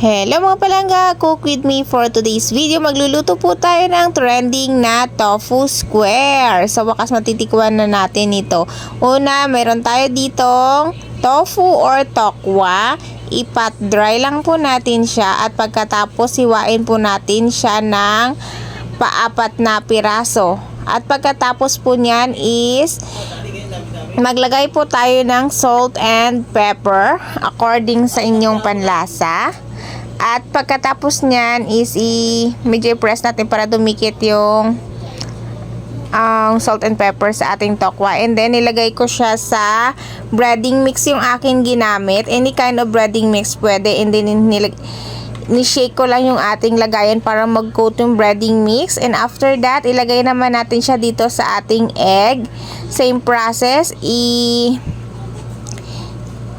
Hello mga palangga, cook with me for today's video. Magluluto po tayo ng trending na tofu square. Sa wakas matitikwan na natin ito. Una, meron tayo ditong tofu or tokwa. Ipat dry lang po natin siya at pagkatapos hiwain po natin siya ng paapat na piraso. At pagkatapos po niyan is maglagay po tayo ng salt and pepper according sa inyong panlasa. At pagkatapos niyan is medyo press natin para dumikit yung salt and pepper sa ating tokwa. And then nilagay ko siya sa breading mix yung akin ginamit. Any kind of breading mix pwede. And then ni-shake ko lang yung ating lagayan para mag-coat yung breading mix. And after that, ilagay naman natin siya dito sa ating egg. Same process,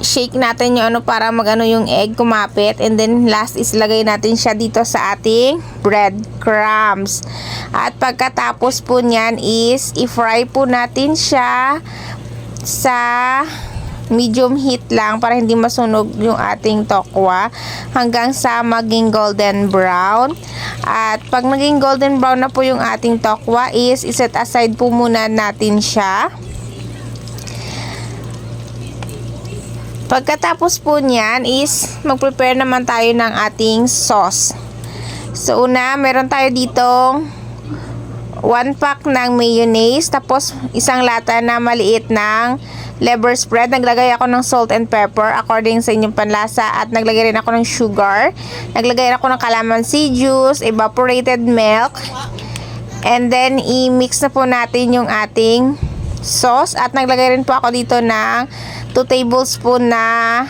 shake natin yung para magano yung egg kumapit, and then last is lagay natin siya dito sa ating breadcrumbs. At pagkatapos po niyan is i-fry po natin siya sa medium heat lang para hindi masunog yung ating tokwa hanggang sa maging golden brown. At pag maging golden brown na po yung ating tokwa is iset aside po muna natin siya. Pagkatapos po niyan is mag-prepare naman tayo ng ating sauce. So una, meron tayo ditong 1 pack ng mayonnaise, tapos isang lata na maliit ng liver spread. Naglagay ako ng salt and pepper according sa inyong panlasa at naglagay rin ako ng sugar. Naglagay rin ako ng calamansi juice, evaporated milk. And then i-mix na po natin yung ating sauce at naglagay rin po ako dito ng 2 tablespoon na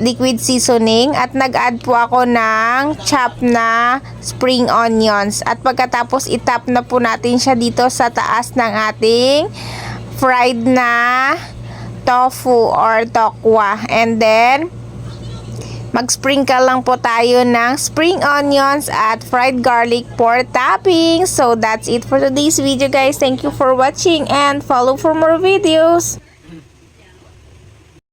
liquid seasoning at nag-add po ako ng chop na spring onions. At pagkatapos itap na po natin siya dito sa taas ng ating fried na tofu or tokwa. And then mag-sprinkle lang po tayo ng spring onions at fried garlic for topping. So that's it for today's video guys. Thank you for watching and follow for more videos.